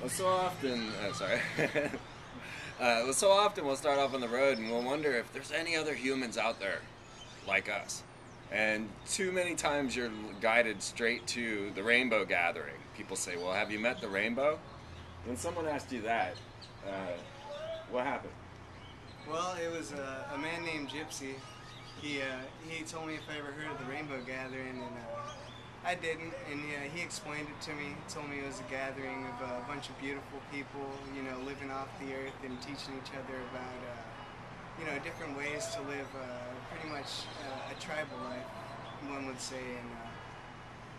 Well, so often, sorry. Well, so often we'll start off on the road and we'll wonder if there's any other humans out there like us. And too many times you're guided straight to the rainbow gathering. People say, well, have you met the rainbow? When someone asked you that, what happened? Well, it was a man named Gypsy. He told me if I ever heard of the Rainbow Gathering, and I didn't. And he explained it to me. He told me it was a gathering of a bunch of beautiful people, you know, living off the earth and teaching each other about, you know, different ways to live pretty much a tribal life, one would say. And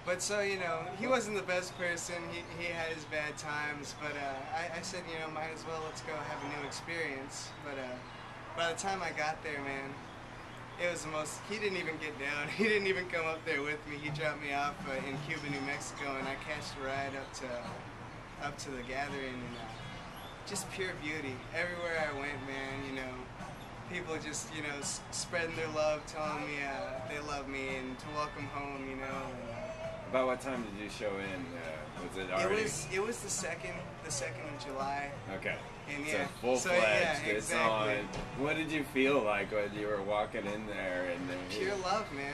but so, you know, he wasn't the best person. He had his bad times, but I said, you know, might as well, let's go have a new experience. But by the time I got there, man, it was the most, he didn't even get down. He didn't even come up there with me. He dropped me off in Cuba, New Mexico, and I catched a ride up to the gathering, and just pure beauty. Everywhere I went, man, you know, people just, you know, spreading their love, telling me they love me and to welcome home, you know. About what time did you show in? Was it already? It was the second of July. Okay. And so yeah, full-fledged, yeah, it's exactly. on. What did you feel like when you were walking in there? And pure love, man.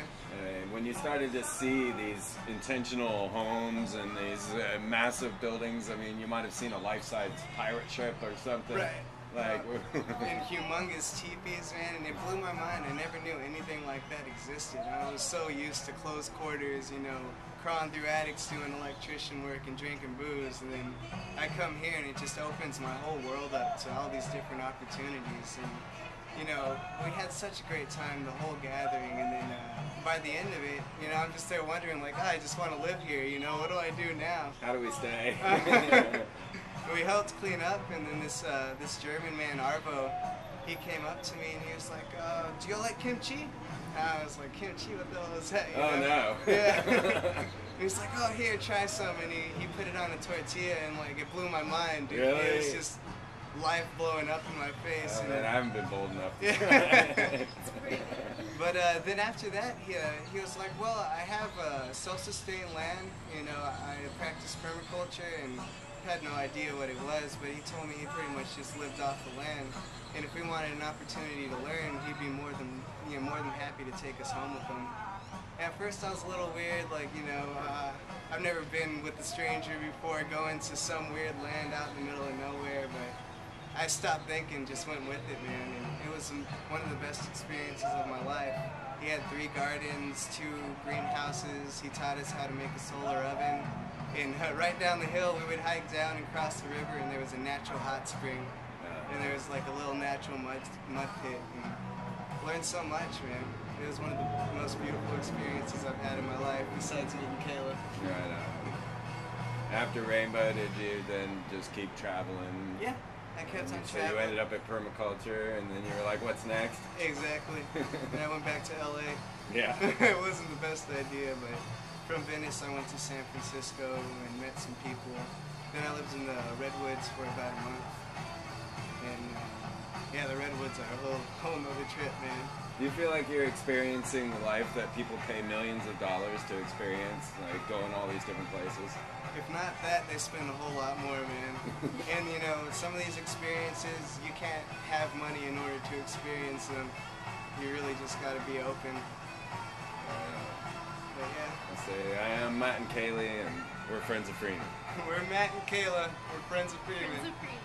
When you started to see these intentional homes and these massive buildings, I mean, you might have seen a life-size pirate ship or something. Right. Like, and humongous teepees, man, and it blew my mind. I never knew anything like that existed. I was so used to close quarters, you know, crawling through attics doing electrician work and drinking booze, and then I come here and it just opens my whole world up to all these different opportunities. And you know, we had such a great time the whole gathering, and then by the end of it, you know, I'm just there wondering, like, I just want to live here, you know, what do I do now? How do we stay? We helped clean up, and then this German man, Arvo, he came up to me and he was like, do you like kimchi? And I was like, kimchi? What the hell is that? You oh, know? no. Yeah. He was like, oh, here, try some. And he put it on a tortilla, and like, it blew my mind, dude. Really? It was just life blowing up in my face. And I haven't been bold enough. Yeah. But then after that, he was like, well, I have self-sustained land. You know, I practice permaculture, and had no idea what it was, but he told me he pretty much just lived off the land, and if we wanted an opportunity to learn, he'd be more than happy to take us home with him. At first I was a little weird, like, you know, I've never been with a stranger before, going to some weird land out in the middle of nowhere, but I stopped thinking, just went with it, man, and it was one of the best experiences of my life. He had 3 gardens, 2 greenhouses. He taught us how to make a solar oven. And right down the hill, we would hike down and cross the river, and there was a natural hot spring. And there was like a little natural mud pit. And learned so much, man. It was one of the most beautiful experiences I've had in my life, besides meeting Kayla. Right on. After Rainbow, did you then just keep traveling? Yeah, I kept on So traveling. you ended up at permaculture, and then you were like, what's next? Exactly. And I went back to LA. Yeah. It wasn't the best idea, but from Venice I went to San Francisco and met some people. Then I lived in the Redwoods for about a month. And yeah, the Redwoods are a whole nother trip, man. Do you feel like you're experiencing the life that people pay millions of dollars to experience, like going all these different places? If not that, they spend a whole lot more, man. And you know, some of these experiences, you can't have money in order to experience them. You really just gotta be open. But yeah. I say, I am Matt and Kaylee, and we're friends of Freeman. We're Matt and Kayla. We're friends of Freeman. Friends of Freeman.